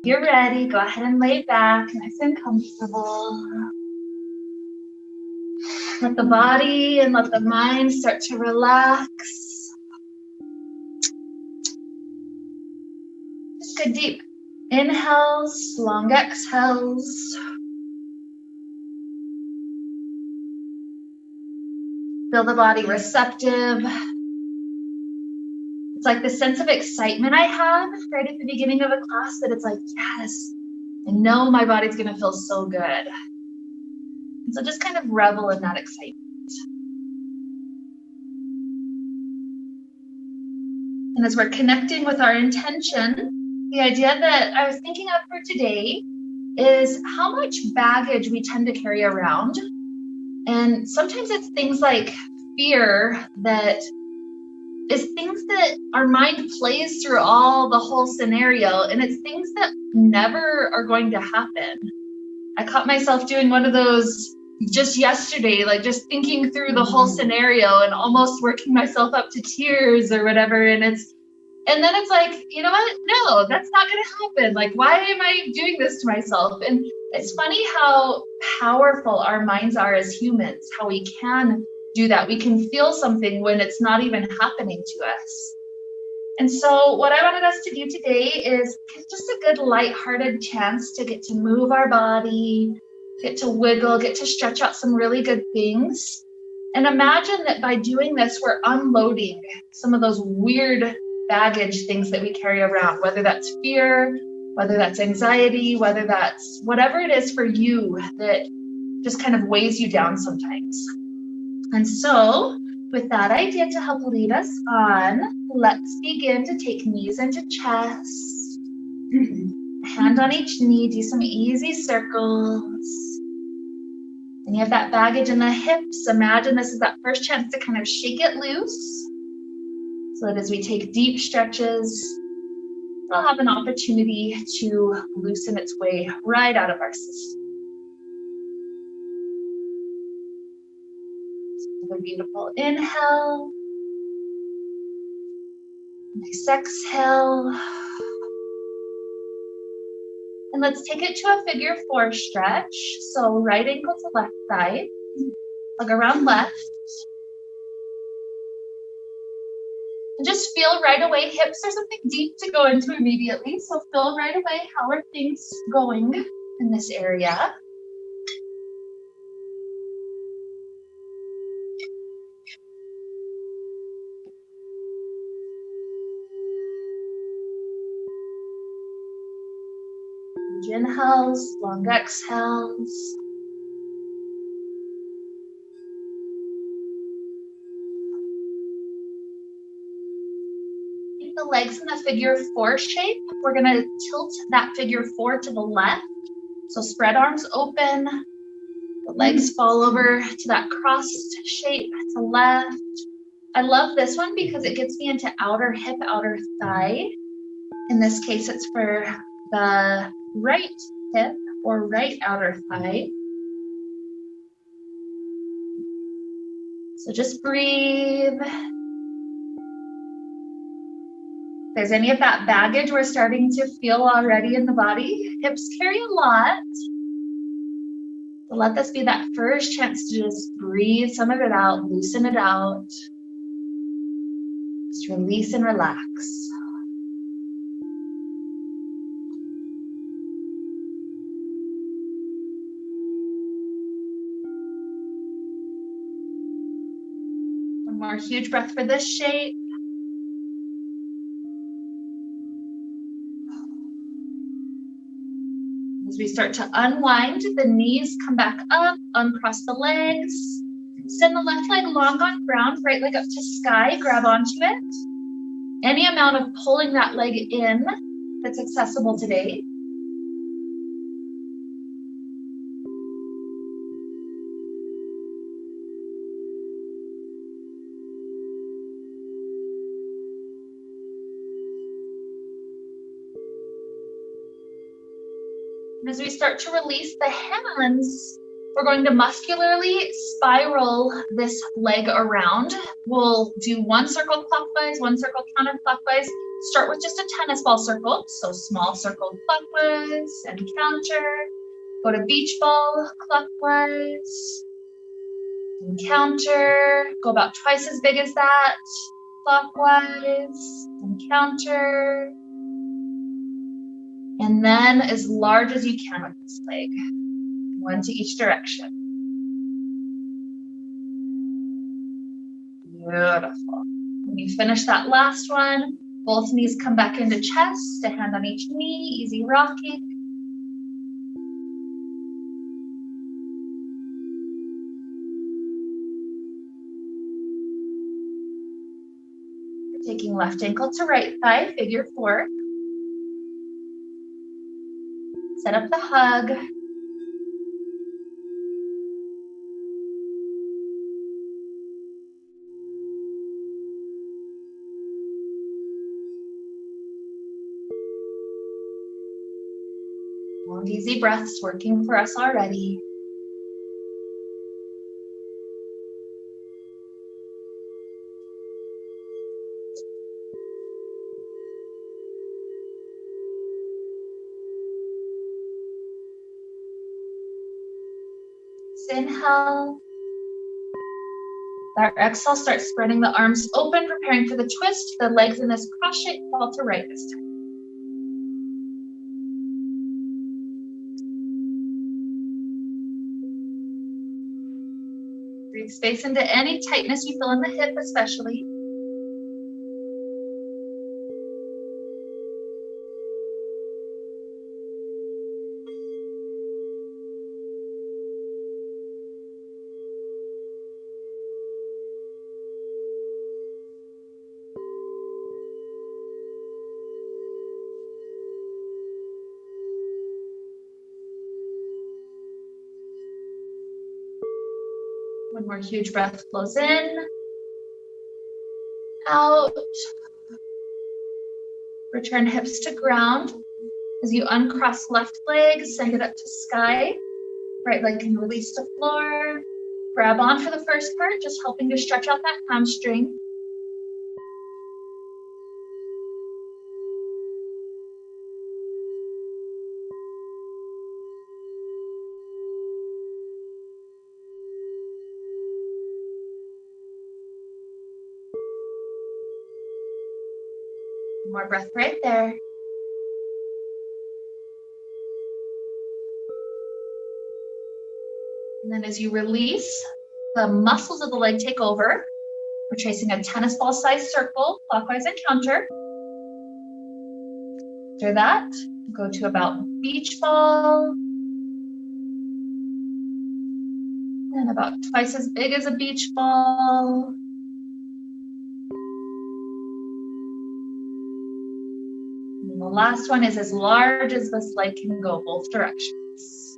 you're ready, go ahead and lay back, nice and comfortable. Let the body and let the mind start to relax. Just good deep inhales, long exhales. Feel the body receptive. It's like the sense of excitement I have right at the beginning of a class that it's like, yes, I know my body's gonna feel so good. And so just kind of revel in that excitement. And as we're connecting with our intention, the idea that I was thinking of for today is how much baggage we tend to carry around. And sometimes it's things like fear that is things that our mind plays through the whole scenario, and it's things that never are going to happen. I caught myself doing one of those just yesterday, like just thinking through the whole scenario and almost working myself up to tears or whatever. And then it's like, you know what? No, that's not going to happen. Like, why am I doing this to myself? And it's funny how powerful our minds are as humans, how we can do that. We can feel something when it's not even happening to us. And so what I wanted us to do today is just a good lighthearted chance to get to move our body, get to wiggle, get to stretch out some really good things. And imagine that by doing this, we're unloading some of those weird baggage things that we carry around, whether that's fear, whether that's anxiety, whether that's whatever it is for you that just kind of weighs you down sometimes. And so with that idea to help lead us on, let's begin to take knees into chest, hand on each knee, do some easy circles. Any of that baggage in the hips, imagine this is that first chance to kind of shake it loose, so that as we take deep stretches, we'll have an opportunity to loosen its way right out of our system. A beautiful inhale, nice exhale, and let's take it to a figure 4 stretch. So right ankle to left side, hug around left, and just feel right away. Hips are something deep to go into immediately, so feel right away how are things going in this area. Inhales, long exhales. Keep the legs in the figure 4 shape. We're going to tilt that figure 4 to the left. So spread arms open. The legs fall over to that crossed shape to left. I love this one because it gets me into outer hip, outer thigh. In this case, it's for the right hip or right outer thigh. So just breathe. If there's any of that baggage we're starting to feel already in the body, hips carry a lot. So let this be that first chance to just breathe some of it out, loosen it out. Just release and relax. One more huge breath for this shape. As we start to unwind, the knees come back up, uncross the legs. Send the left leg long on ground, right leg up to sky, grab onto it. Any amount of pulling that leg in that's accessible today. And as we start to release the hands, We're going to muscularly spiral this leg around. We'll do one circle clockwise, one circle counterclockwise. Start with just a tennis ball circle. So small circle clockwise and counter. Go to beach ball clockwise and counter. Go about twice as big as that. Clockwise and counter. And then as large as you can with this leg. One to each direction. Beautiful. When you finish that last one, both knees come back into chest, a hand on each knee, easy rocking. Taking left ankle to right thigh, figure 4. Set up the hug. Long, easy breaths working for us already. Inhale. Our exhale, start spreading the arms open, preparing for the twist. The legs in this cross shape fall to right this time. Breathe space into any tightness you feel in the hip, especially. One more huge breath flows in, out. Return hips to ground. As you uncross left leg, send it up to sky. Right leg can release to floor. Grab on for the first part, just helping to stretch out that hamstring. More breath right there. And then as you release, the muscles of the leg take over. We're tracing a tennis ball sized circle, clockwise and counter. After that, go to about beach ball. And about twice as big as a beach ball. And the last one is as large as this leg can go, both directions.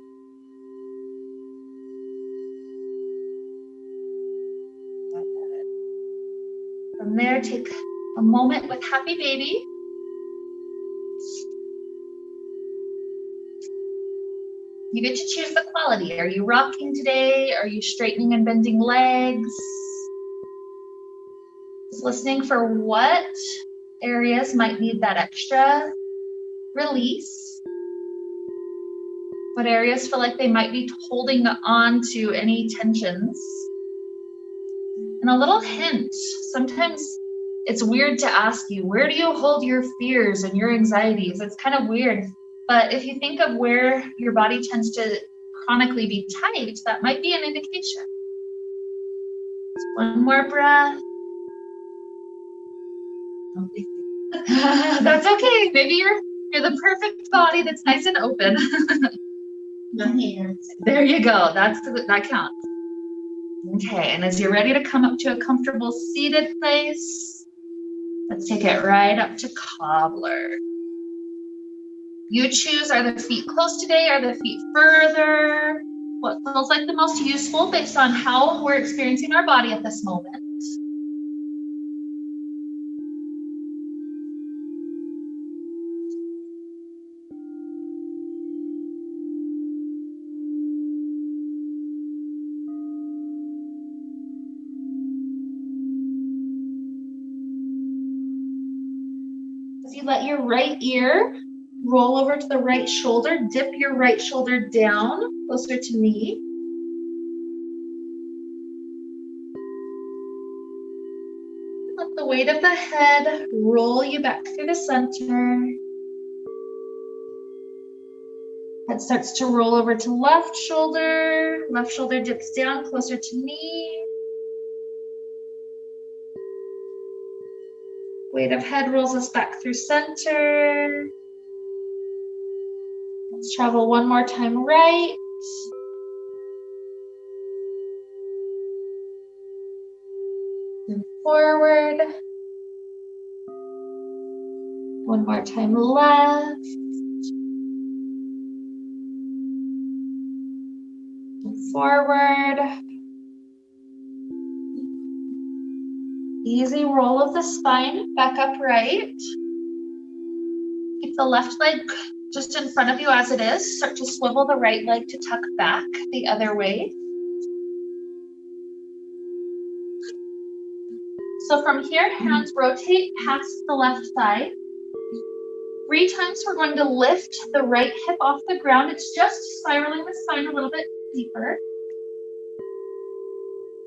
From there, take a moment with happy baby. You get to choose the quality. Are you rocking today? Are you straightening and bending legs? Just listening for what areas might need that extra release. What areas feel like they might be holding on to any tensions. And a little hint, sometimes it's weird to ask you, where do you hold your fears and your anxieties? It's kind of weird. But if you think of where your body tends to chronically be tight, that might be an indication. One more breath. That's okay. Maybe you're the perfect body that's nice and open. There you go. That counts. Okay, and as you're ready to come up to a comfortable seated place, let's take it right up to Cobbler. You choose, are the feet close today? Are the feet further? What feels like the most useful based on how we're experiencing our body at this moment? As you let your right ear roll over to the right shoulder, dip your right shoulder down closer to me. Let the weight of the head roll you back through the center. Head starts to roll over to left shoulder dips down closer to me. Weight of head rolls us back through center. Let's travel one more time right. And forward. One more time left. And forward. Easy roll of the spine back upright. Keep the left leg just in front of you as it is. Start to swivel the right leg to tuck back the other way. So from here, hands rotate past the left thigh. 3 times we're going to lift the right hip off the ground. It's just spiraling the spine a little bit deeper.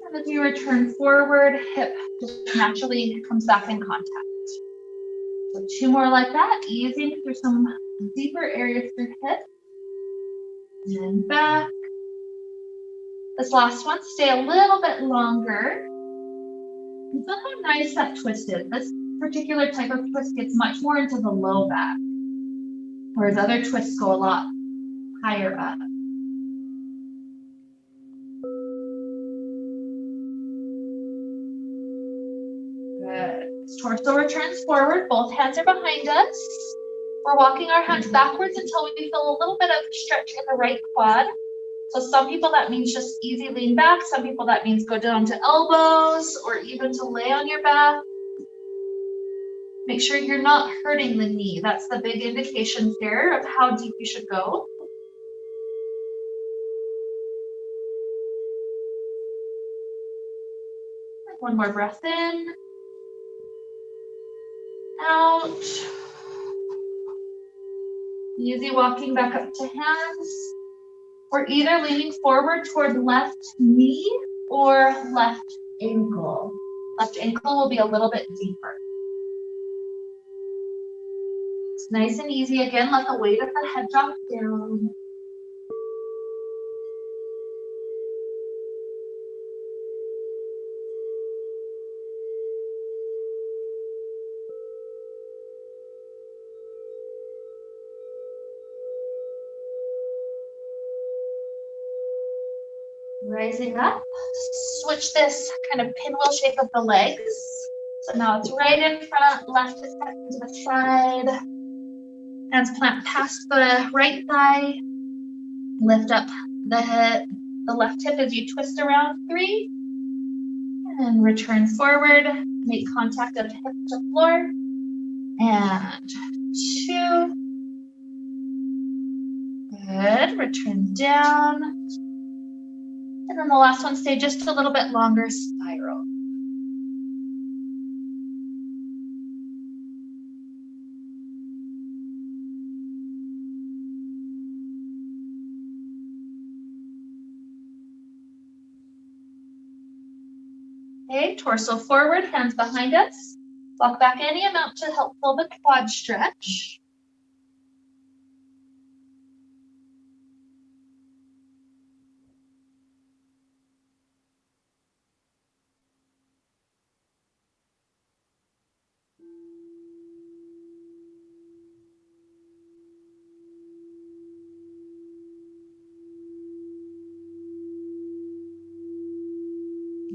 And as you return forward, hip just naturally comes back in contact. So 2 more like that, easing through some deeper areas through hip. And back. This last one, stay a little bit longer. You feel how nice that twist is. This particular type of twist gets much more into the low back, whereas other twists go a lot higher up. Good. Torso returns forward, both hands are behind us. We're walking our hands backwards until we feel a little bit of stretch in the right quad. So some people that means just easy lean back, some people that means go down to elbows or even to lay on your back. Make sure you're not hurting the knee. That's the big indication here of how deep you should go. One more breath in. Out. Easy walking back up to hands. We're either leaning forward toward left knee or left ankle. Left ankle will be a little bit deeper. It's nice and easy. Again, let the weight of the head drop down. Rising up, switch this kind of pinwheel shape of the legs. So now it's right in front, left is back to the side. Hands plant past the right thigh. Lift up the left hip as you twist around. 3. And return forward. Make contact of hip to floor. And 2. Good. Return down. And then the last one, stay just a little bit longer, spiral. Okay, torso forward, hands behind us. Walk back any amount to help fill the quad stretch.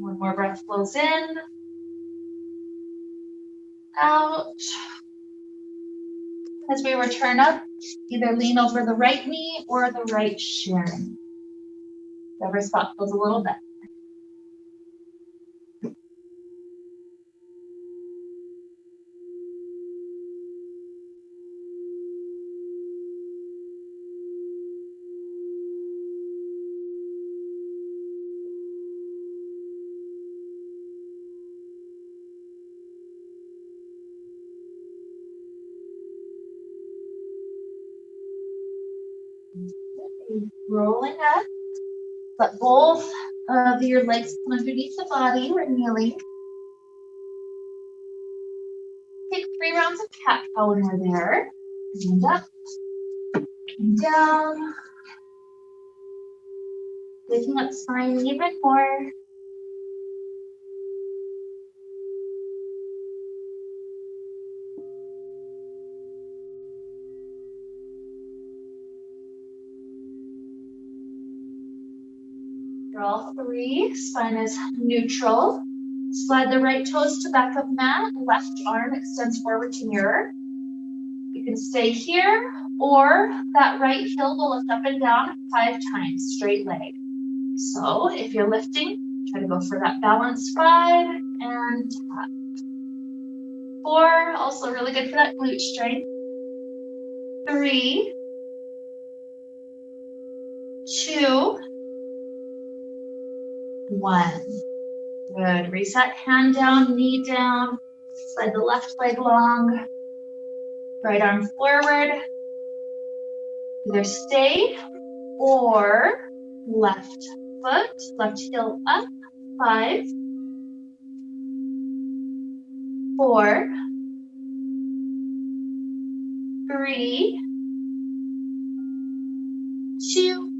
One more breath flows in, out. As we return up, either lean over the right knee or the right shin. Whatever spot feels a little better. Rolling up. Let both of your legs come underneath the body. We're kneeling. Take 3 rounds of cat-cow when we're there. And up, and down. Waking up spine even more. For all 3, spine is neutral. Slide the right toes to back of mat. Left arm extends forward to mirror. You can stay here, or that right heel will lift up and down 5 times, straight leg. So if you're lifting, try to go for that balance 5 and up. 4, also really good for that glute strength. 3, 2, 1. Good. Reset, hand down, knee down. Slide the left leg long. Right arm forward. Either stay or left foot, left heel up. 5, 4, 3, 2,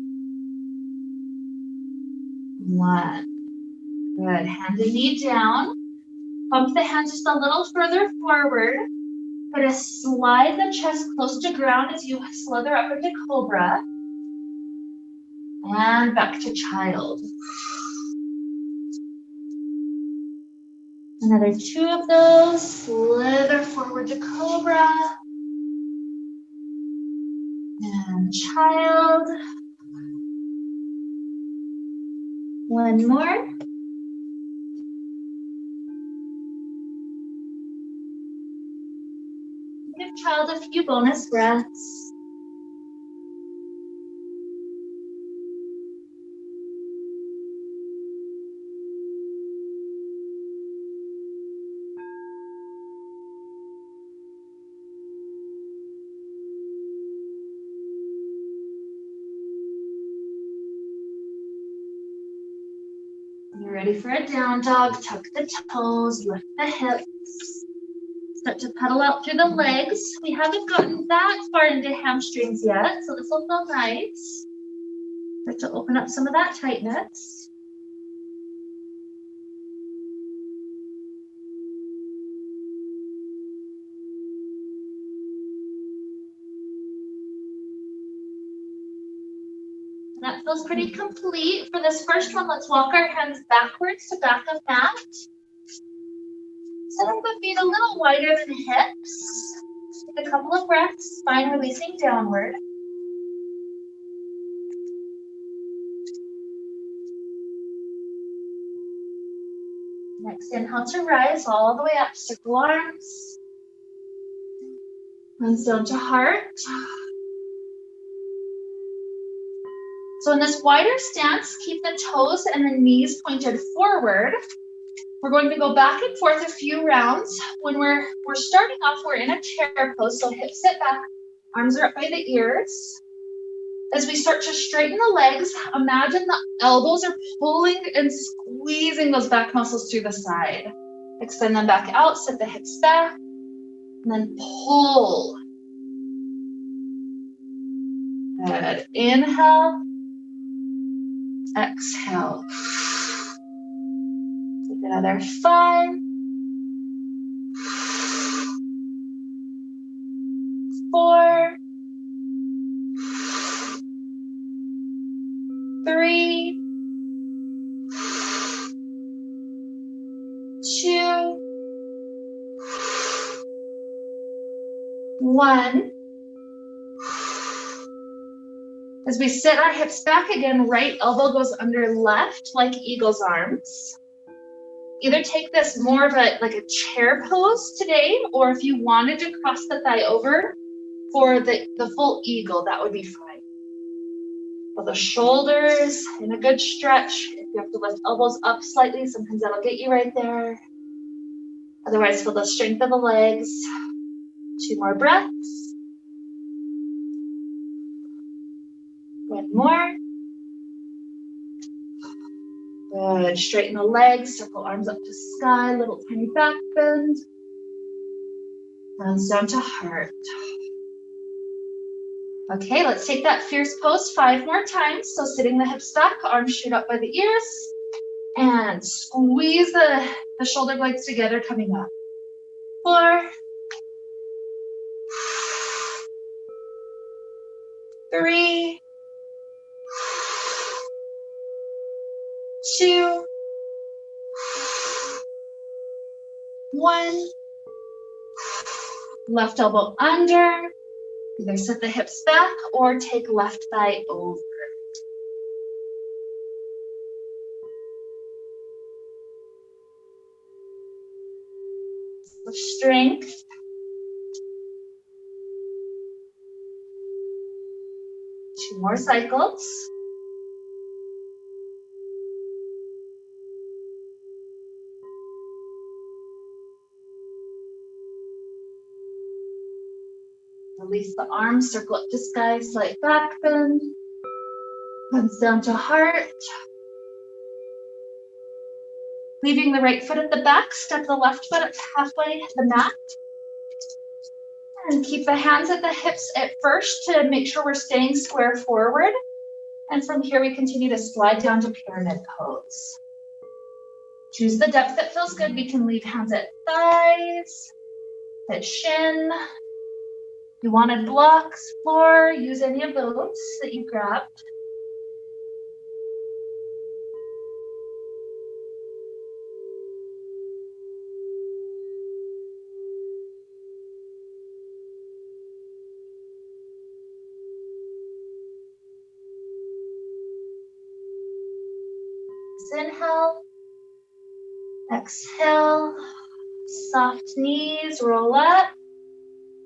1. Good. Hand and knee down. Bump the hands just a little further forward. Try to slide the chest close to ground as you slither up into cobra. And back to child. Another 2 of those. Slither forward to cobra. And child. 1 more. Give child a few bonus breaths. You're ready for a down dog. Tuck the toes, lift the hips. Start to pedal out through the legs. We haven't gotten that far into hamstrings yet, so this will feel nice. Start to open up some of that tightness. That feels pretty complete. For this first one, let's walk our hands backwards to back of mat. Set up the feet a little wider than hips. Take a couple of breaths, spine releasing downward. Next, inhale to rise all the way up, circle arms. Hands down to heart. So in this wider stance, keep the toes and the knees pointed forward. We're going to go back and forth a few rounds. When we're starting off, we're in a chair pose, so hips sit back, arms are up by the ears. As we start to straighten the legs, imagine the elbows are pulling and squeezing those back muscles to the side. Extend them back out, sit the hips back, and then pull. Good. Inhale. Exhale. Take another 5. 4. 3. 2. 1. As we sit our hips back again, right elbow goes under left like eagle's arms. Either take this more of like a chair pose today, or if you wanted to cross the thigh over for the full eagle, that would be fine. Feel the shoulders in a good stretch. If you have to lift elbows up slightly, sometimes that'll get you right there. Otherwise, feel the strength of the legs. 2 more breaths. One more. Good. Straighten the legs, circle arms up to sky, little tiny back bend. Hands down to heart. Okay, let's take that fierce pose 5 more times. So sitting the hips back, arms straight up by the ears, and squeeze the shoulder blades together, coming up. 4, 3, 2, 1. Left elbow under. Either sit the hips back or take left thigh over. With strength. Two more cycles. Release the arms, circle up to sky, slight back bend. Hands down to heart. Leaving the right foot at the back, step the left foot up halfway the mat. And keep the hands at the hips at first to make sure we're staying square forward. And from here, we continue to slide down to pyramid pose. Choose the depth that feels good. We can leave hands at thighs, at shin. If you wanted blocks, floor, use any of those that you grabbed. Inhale, exhale, soft knees, roll up.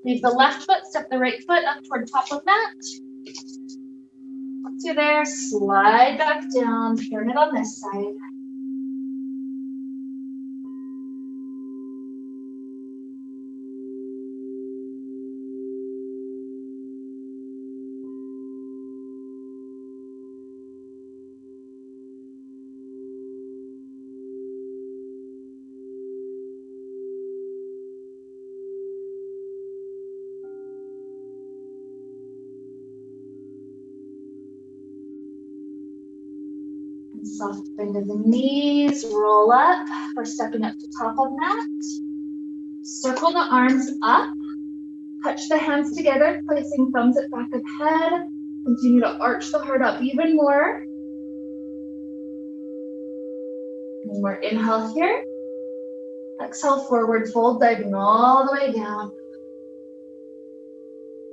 Leave the left foot, step the right foot up toward top of mat. Once you're there, slide back down, pyramid on this side. Soft bend of the knees, roll up. We're stepping up to top of mat. Circle the arms up. Touch the hands together, placing thumbs at back of head. Continue to arch the heart up even more. One more inhale here. Exhale, forward fold, diving all the way down.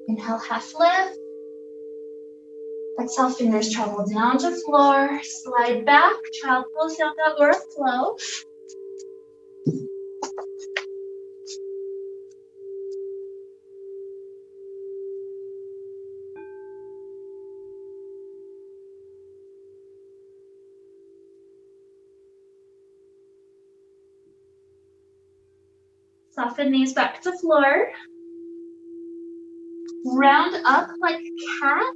Inhale, half lift. Exhale, fingers travel down to floor. Slide back, child pose, yoga or flow. Soften knees back to floor. Round up like cat.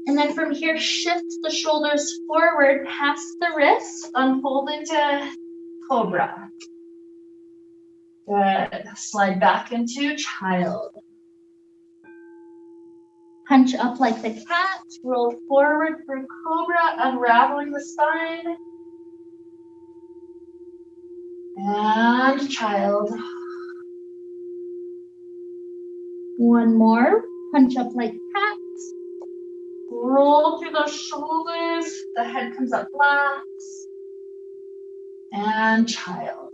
And then from here, shift the shoulders forward past the wrists, unfold into cobra. Good. Slide back into child. Hunch up like the cat, roll forward through cobra, unraveling the spine. And child. One more. Hunch up like cat. Roll through the shoulders. The head comes up flat. And child.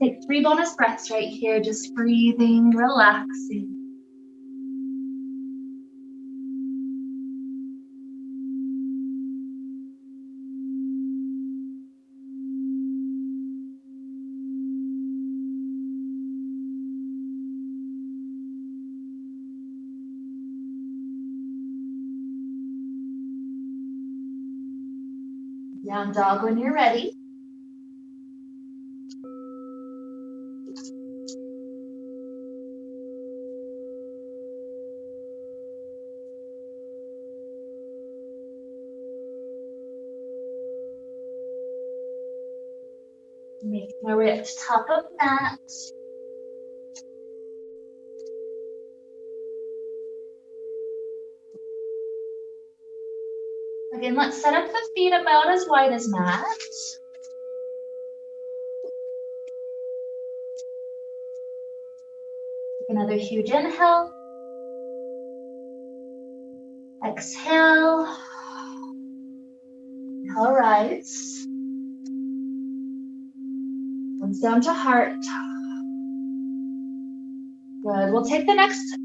Take 3 bonus breaths right here, just breathing, relaxing. Down dog when you're ready. Making our way up to top of mat. Again, let's set up the feet about as wide as mat. Take another huge inhale. Exhale. Inhale, rise. Comes down to heart. Good. We'll take the next,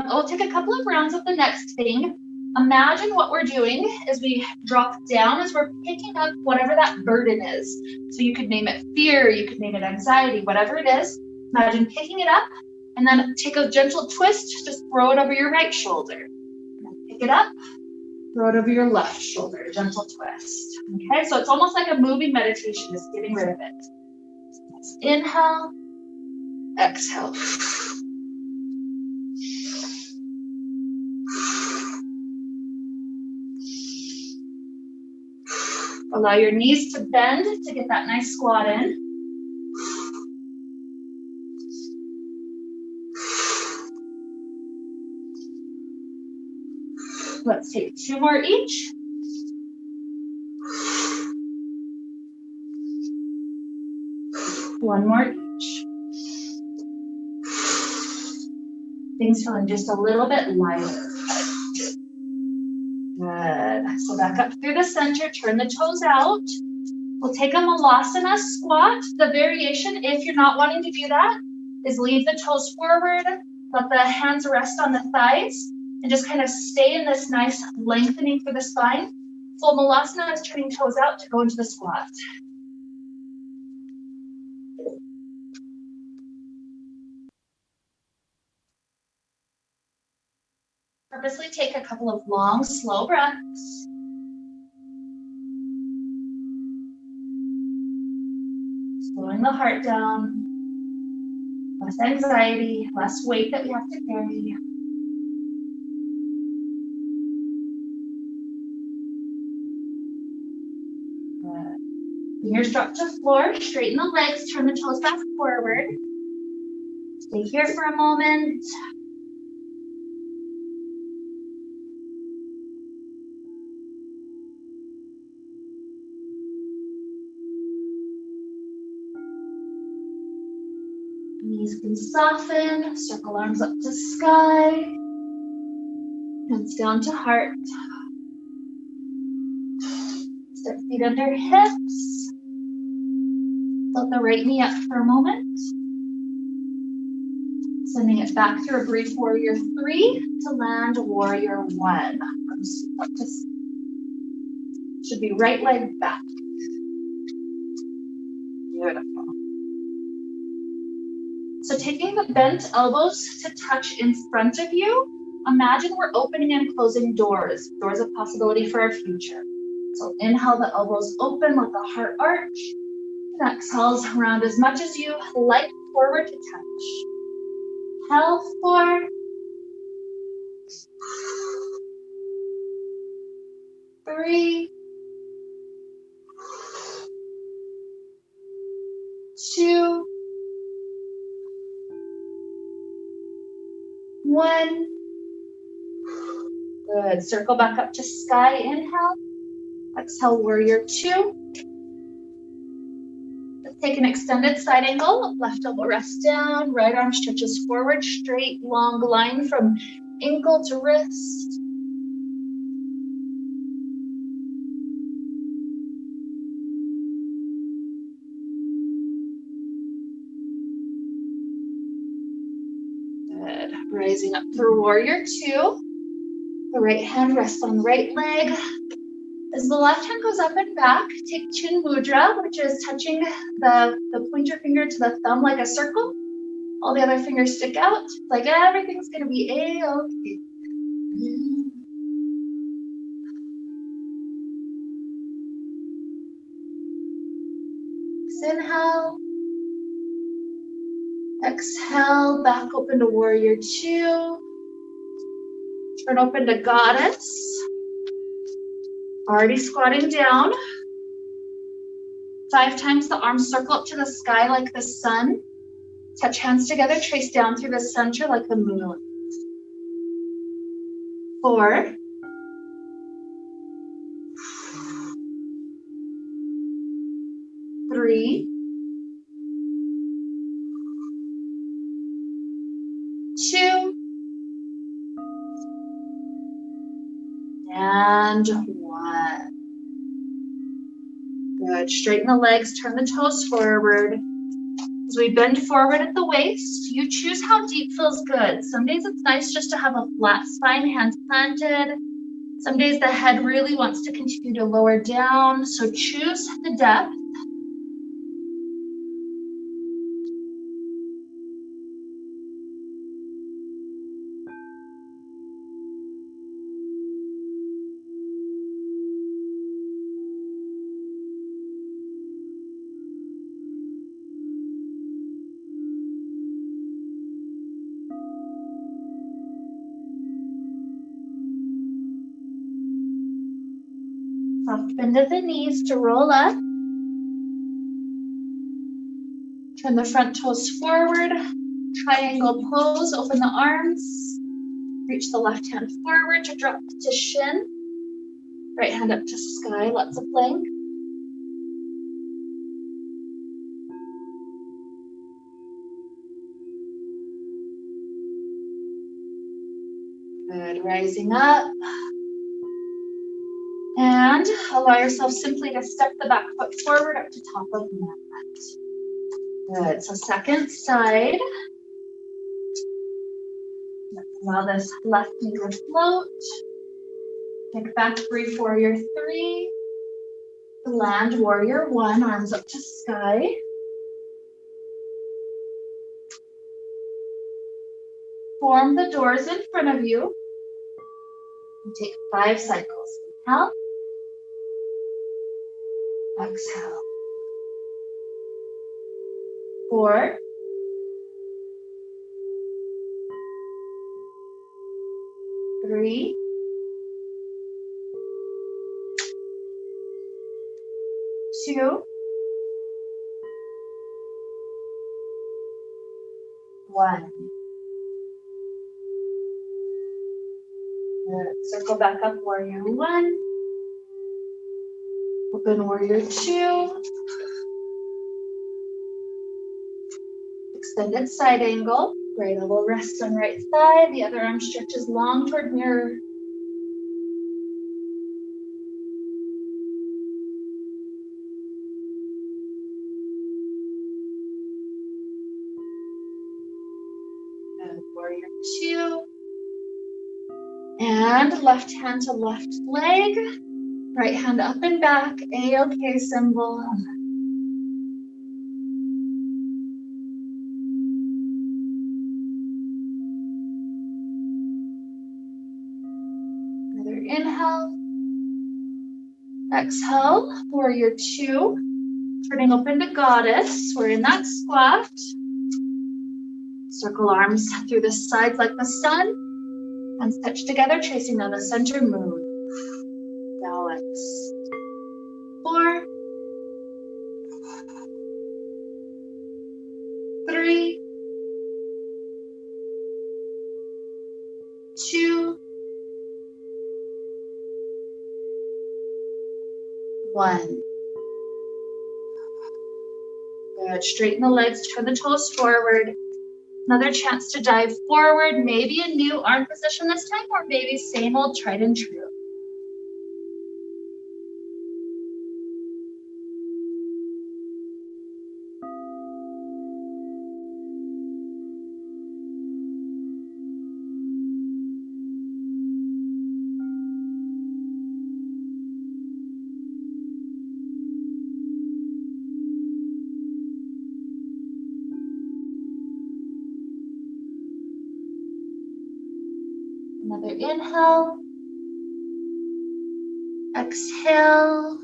we'll take a couple of rounds of the next thing. Imagine what we're doing is we drop down as we're picking up whatever that burden is. So you could name it fear, you could name it anxiety, whatever it is. Imagine picking it up and then take a gentle twist, just throw it over your right shoulder. And then pick it up, throw it over your left shoulder, gentle twist. Okay, so it's almost like a moving meditation, just getting rid of it. Let's inhale, exhale. Allow your knees to bend to get that nice squat in. Let's take 2 more each. One more each. Things feeling just a little bit lighter. Good. So back up through the center, turn the toes out. We'll take a Mallasana Squat. The variation, if you're not wanting to do that, is leave the toes forward, let the hands rest on the thighs, and just kind of stay in this nice lengthening for the spine. So Mallasana is turning toes out to go into the squat. Purposely take a couple of long, slow breaths. Slowing the heart down. Less anxiety, less weight that we have to carry. Good. Fingers drop to floor, straighten the legs, turn the toes back forward. Stay here for a moment. Knees can soften, circle arms up to sky, hands down to heart. Step feet under hips. Let the right knee up for a moment. Sending it back through a brief warrior 3 to land warrior 1. Up to, should be right leg back. Beautiful. So taking the bent elbows to touch in front of you, imagine we're opening and closing doors of possibility for our future. So inhale, the elbows open, let the heart arch. And exhales around as much as you like forward to touch. Inhale, 4. 3. 2. 1. Good. Circle back up to sky. Inhale. Exhale, warrior 2. Let's take an extended side angle. Left elbow rests down. Right arm stretches forward. Straight, long line from ankle to wrist. Good. Rising up for warrior 2. The right hand rests on the right leg. As the left hand goes up and back, take Chin Mudra, which is touching the pointer finger to the thumb like a circle. All the other fingers stick out. It's like everything's gonna be A-okay. Inhale. Exhale, back open to warrior 2. Turn open to goddess. Already squatting down. 5 times the arms circle up to the sky like the sun. Touch hands together, trace down through the center like the moon. 4. 3. 2. And 1. Good. Straighten the legs, turn the toes forward. As we bend forward at the waist, you choose how deep feels good. Some days it's nice just to have a flat spine, hands planted. Some days the head really wants to continue to lower down, so choose the depth. Soft bend of the knees to roll up. Turn the front toes forward. Triangle pose, open the arms. Reach the left hand forward to drop to shin. Right hand up to sky, lots of length. Good, rising up. And allow yourself simply to step the back foot forward up to top of mat. Good, so second side. Let's allow this left knee to float. Kick back, breathe, warrior 3. Land, warrior 1, arms up to sky. Form the doors in front of you. And take 5 cycles. Inhale. Exhale. 4. 3. 2. 1. Good. Circle back up, warrior 1. Open warrior 2. Extended side angle. Right elbow rests on right thigh. The other arm stretches long toward mirror. And warrior 2. And left hand to left leg. Right hand up and back. A-OK symbol. Another inhale. Exhale. Warrior 2. Turning open to goddess. We're in that squat. Circle arms through the sides like the sun. Hands touch together, tracing down the center moon. Balance. 4. 3. 2. 1. Good. Straighten the legs, turn the toes forward. Another chance to dive forward, maybe a new arm position this time, or maybe same old tried and true. Another inhale. Exhale.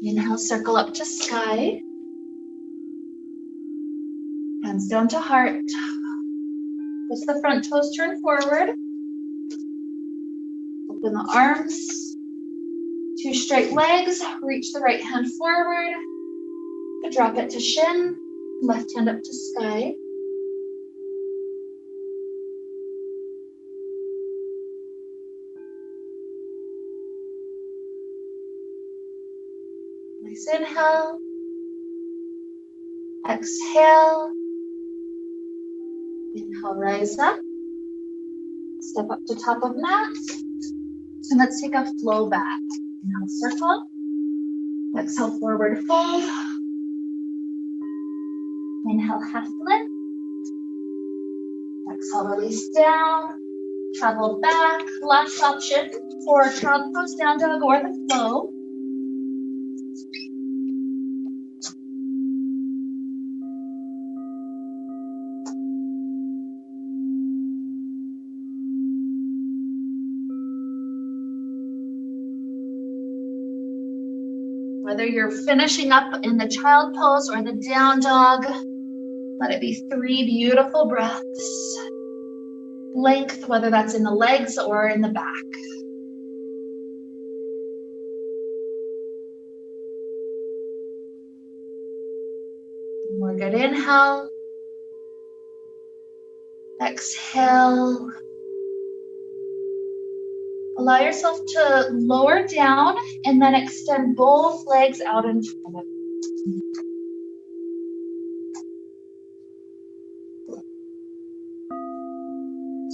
Inhale, circle up to sky. Hands down to heart. Press the front toes, turn forward. Open the arms. 2 straight legs, reach the right hand forward, drop it to shin, left hand up to sky. Nice inhale, exhale, inhale, rise up, step up to top of mat, and let's take a flow back. Inhale, circle, exhale, forward fold, inhale, half lift, exhale, release down, travel back, last option for child pose, down dog, or the flow. Whether you're finishing up in the child pose or the down dog, let it be 3 beautiful breaths. Length, whether that's in the legs or in the back. More good. Inhale. Exhale. Allow yourself to lower down and then extend both legs out in front of you.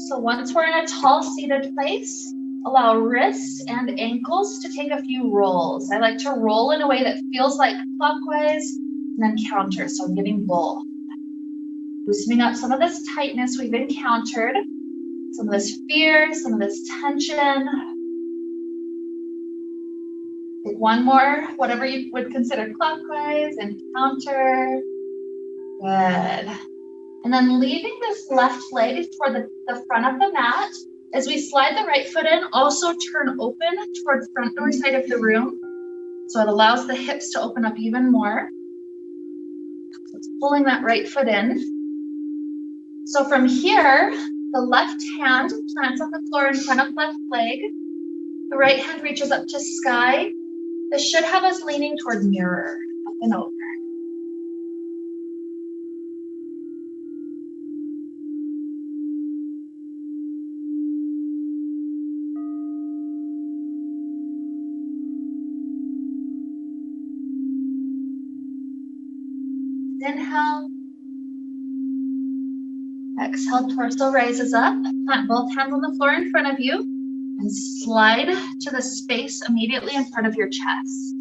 So once we're in a tall seated place, allow wrists and ankles to take a few rolls. I like to roll in a way that feels like clockwise and then counter. So I'm giving both. Loosening up some of this tightness we've encountered, some of this fear, some of this tension. Take one more, whatever you would consider clockwise and counter. Good. And then leaving this left leg toward the front of the mat. As we slide the right foot in, also turn open toward the front door side of the room. So it allows the hips to open up even more. So it's pulling that right foot in. So from here, the left hand plants on the floor in front of left leg. The right hand reaches up to sky. This should have us leaning toward mirror, up and over. Inhale. Exhale, torso rises up. Plant both hands on the floor in front of you and slide to the space immediately in front of your chest.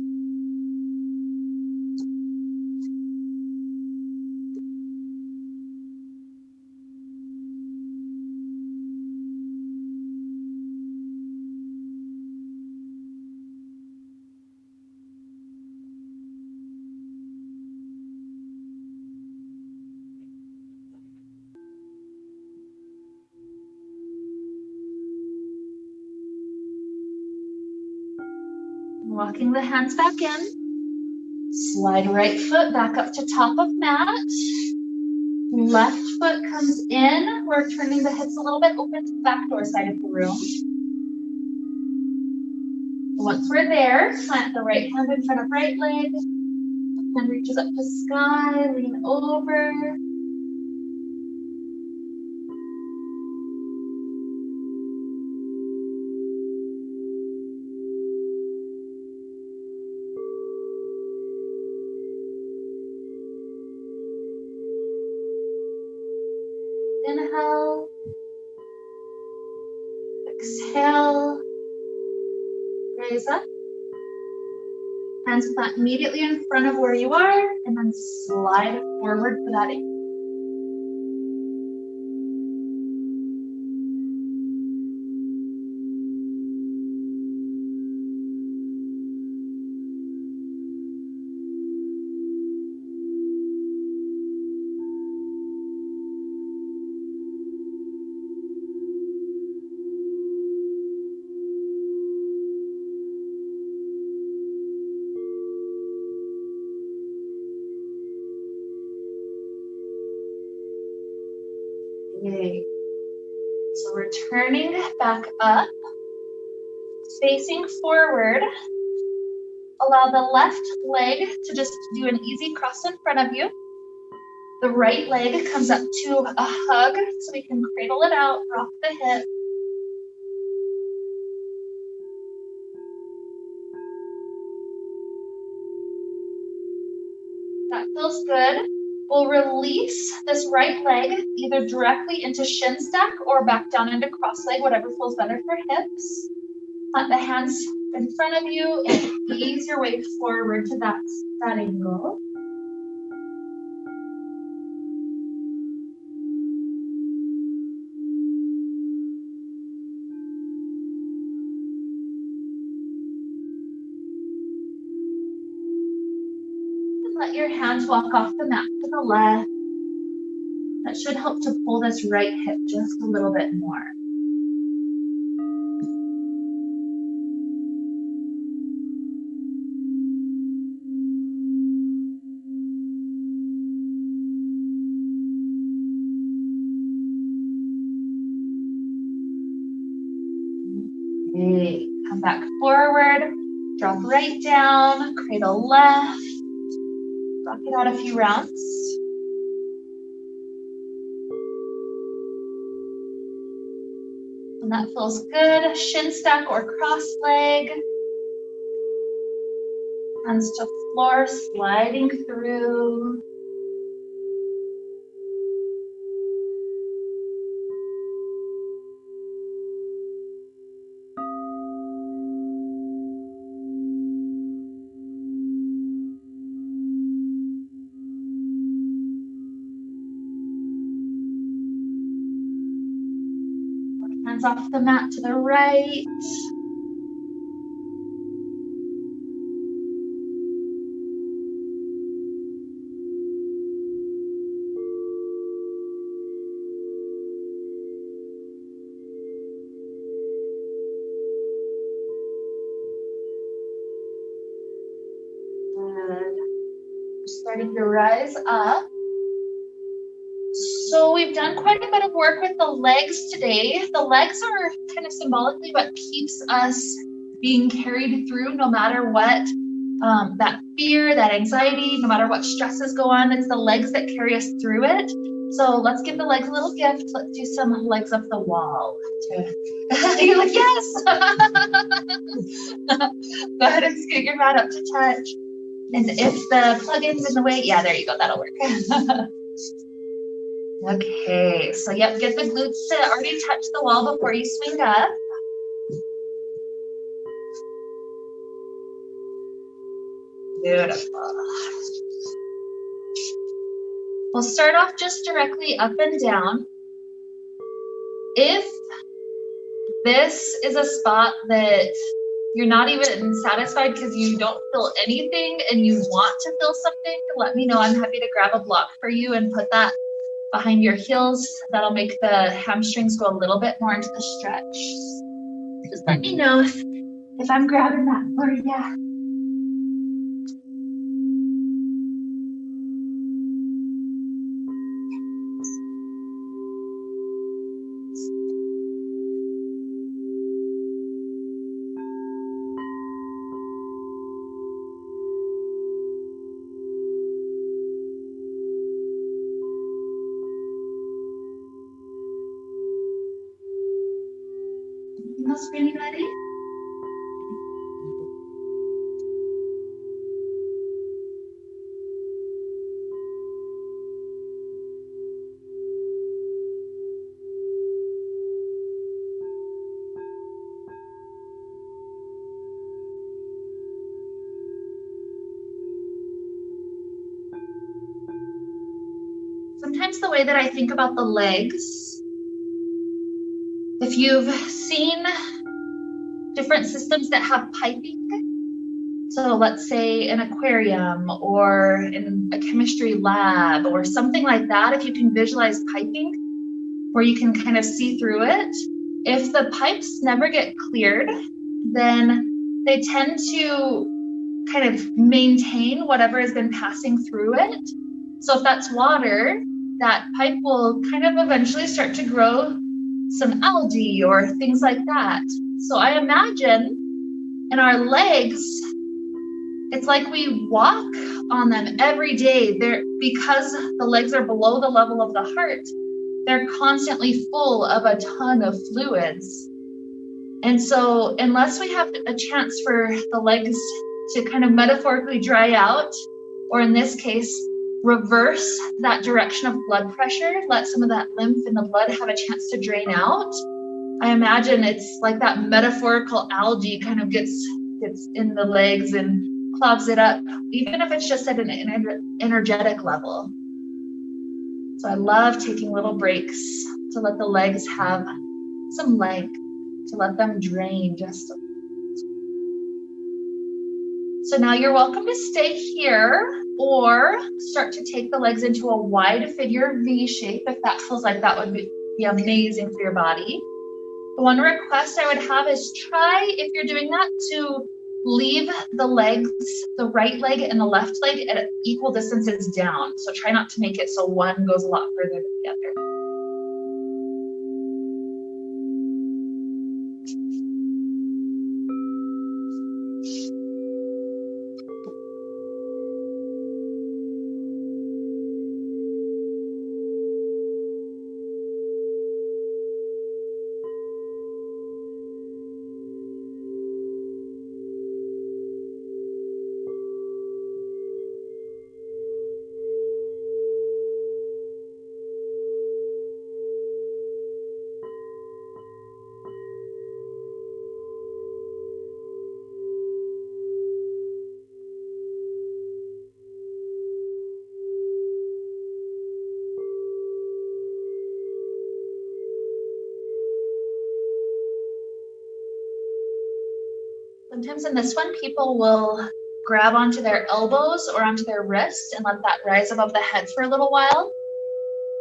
Walking the hands back in. Slide right foot back up to top of mat. Left foot comes in. We're turning the hips a little bit open to the back door side of the room. Once we're there, plant the right hand in front of right leg. Hand reaches up to sky, lean over. Inhale, exhale, raise up, hands plant immediately in front of where you are, and then slide forward for that ankle. Yay. So we're turning back up, facing forward. allow the left leg to just do an easy cross in front of you. The right leg comes up to a hug, so we can cradle it out, rock the hip. That feels good. We'll release this right leg either directly into shin stack or back down into cross leg, whatever feels better for hips. Plant the hands in front of you and ease your way forward to that angle. Let your hands walk off the mat to the left. That should help to pull this right hip just a little bit more. Okay, come back forward, drop right down, cradle left. Rock it out a few rounds. And that feels good. Shin stack or cross leg. Hands to floor, sliding through. Hands off the mat to the right. Good. Starting to rise up. So we've done quite a bit of work with the legs today. The legs are kind of symbolically what keeps us being carried through no matter what, that fear, that anxiety, no matter what stresses go on, it's the legs that carry us through it. So let's give the legs a little gift. Let's do some legs up the wall. You're like, yes! Go ahead and scoot your mat up to touch. And if the plug-in's in the way, yeah, there you go, that'll work. Okay, so yep, get the glutes to already touch the wall before you swing up. Beautiful. We'll start off just directly up and down. If this is a spot that you're not even satisfied because you don't feel anything and you want to feel something, let me know. I'm happy to grab a block for you and put that behind your heels. That'll make the hamstrings go a little bit more into the stretch. Just let me know if I'm grabbing that for you. Else for anybody? Sometimes the way that I think about the legs, if you've seen different systems that have piping, so let's say an aquarium or in a chemistry lab or something like that, if you can visualize piping where you can kind of see through it, if the pipes never get cleared, then they tend to kind of maintain whatever has been passing through it. So if that's water, that pipe will kind of eventually start to grow some algae or things like that. So I imagine in our legs, It's like we walk on them every day. Because the legs are below the level of the heart, they're constantly full of a ton of fluids. And so unless we have a chance for the legs to kind of metaphorically dry out, or in this case, reverse that direction of blood pressure, let some of that lymph in the blood have a chance to drain out, I imagine it's like that metaphorical algae kind of gets in the legs and clogs it up, even if it's just at an energetic level. So I love taking little breaks to let the legs have some length, to let them drain just a bit. So now you're welcome to stay here or start to take the legs into a wide figure V shape if that feels like that would be amazing for your body. The one request I would have is try, if you're doing that, to leave the legs, the right leg and the left leg at equal distances down. So try not to make it so one goes a lot further than the other. Sometimes in this one, people will grab onto their elbows or onto their wrists and let that rise above the head for a little while.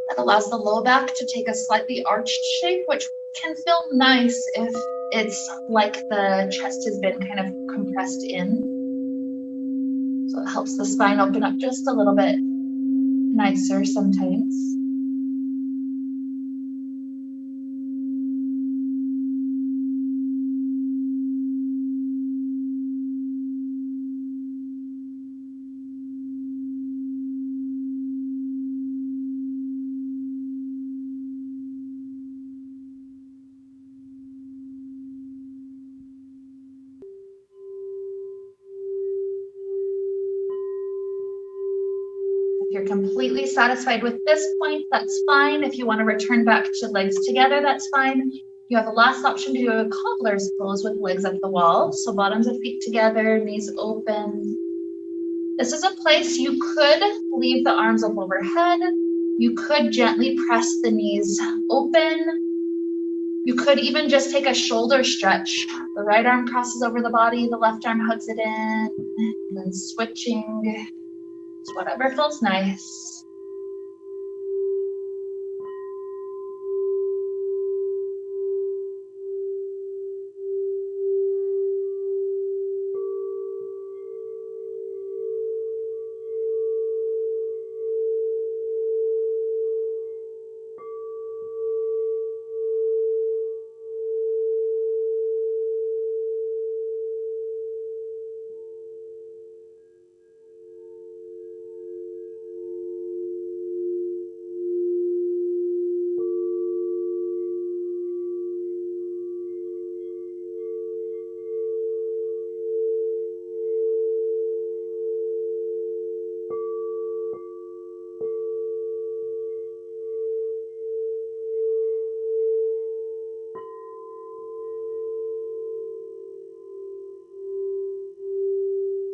That allows the low back to take a slightly arched shape, which can feel nice if it's like the chest has been kind of compressed in. So it helps the spine open up just a little bit nicer sometimes. If you're completely satisfied with this point, that's fine. If you want to return back to legs together, that's fine. You have the last option to do a cobbler's pose with legs up the wall. So bottoms of feet together, knees open. This is a place you could leave the arms up overhead. You could gently press the knees open. You could even just take a shoulder stretch. The right arm crosses over the body, the left arm hugs it in, and then switching. So whatever feels nice.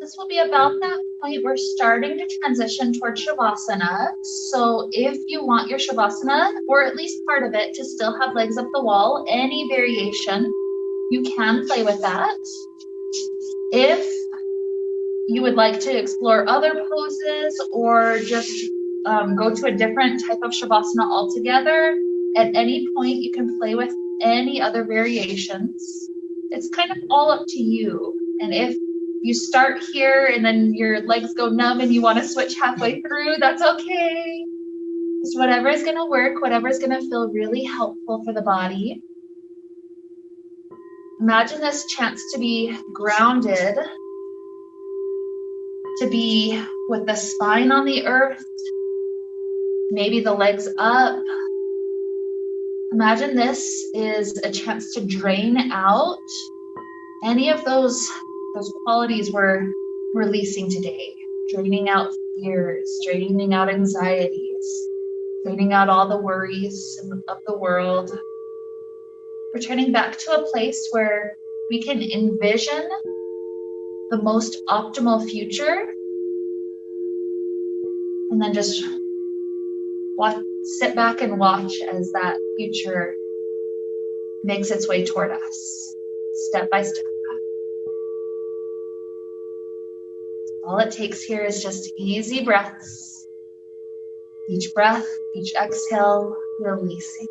This will be about that point. We're starting to transition toward Shavasana. So if you want your Shavasana, or at least part of it, to still have legs up the wall, any variation, you can play with that. If you would like to explore other poses or just go to a different type of Shavasana altogether, at any point you can play with any other variations. It's kind of all up to you. And if you start here and then your legs go numb and you want to switch halfway through, that's okay. Just whatever is going to work, whatever is going to feel really helpful for the body. Imagine this chance to be grounded to be with the spine on the earth, maybe the legs up. Imagine this is a chance to drain out any of those qualities we're releasing today. Draining out fears, draining out anxieties, draining out all the worries of the world. Returning back to a place where we can envision the most optimal future, and then just sit back and watch as that future makes its way toward us, step by step. All it takes here is just easy breaths. Each breath, each exhale, releasing.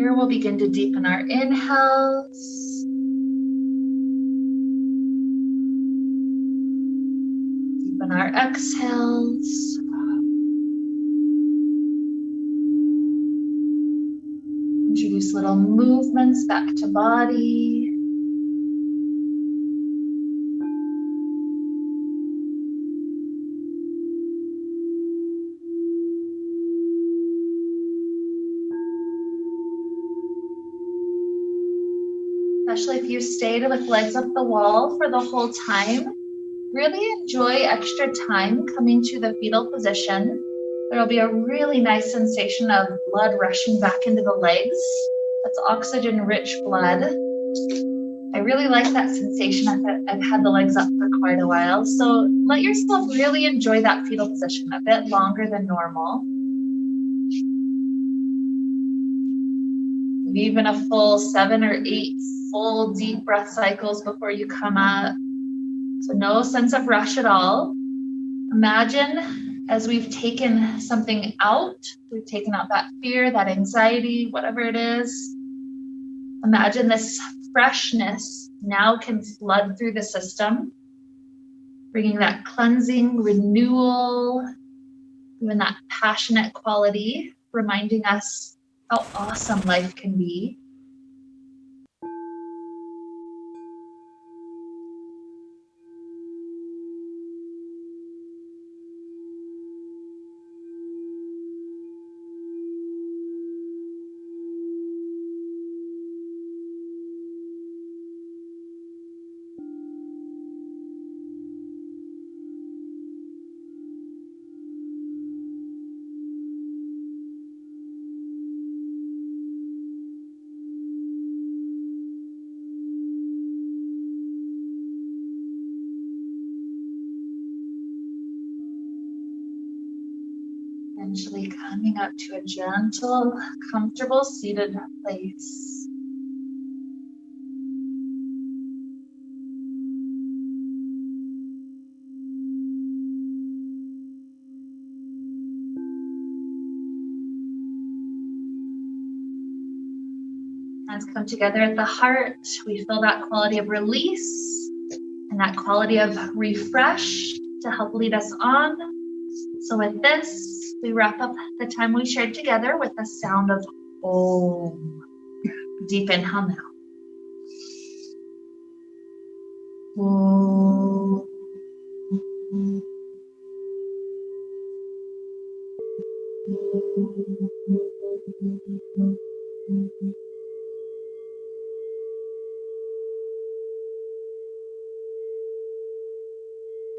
here we'll begin to deepen our inhales. Deepen our exhales. Introduce little movements back to body. Especially if you stayed with legs up the wall for the whole time, really enjoy extra time coming to the fetal position. There will be a really nice sensation of blood rushing back into the legs. That's oxygen-rich blood. I really like that sensation. I've had the legs up for quite a while. So let yourself really enjoy that fetal position a bit longer than normal. Maybe even a full 7 or 8 full deep breath cycles before you come up. So no sense of rush at all. Imagine as we've taken something out, we've taken out that fear, that anxiety, whatever it is. Imagine this freshness now can flood through the system, bringing that cleansing, renewal, even that passionate quality, reminding us how awesome life can be. Eventually coming up to a gentle, comfortable seated place. Hands come together at the heart. We feel that quality of release and that quality of refresh to help lead us on. So with this, we wrap up the time we shared together with the sound of Om. Deep inhale now. Om.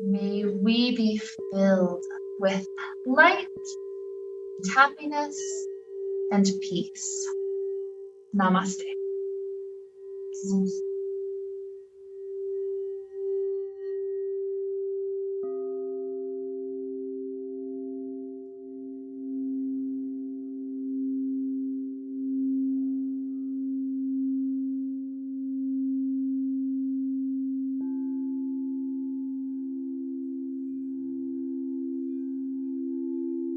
May we be filled with light, happiness, and peace. Namaste.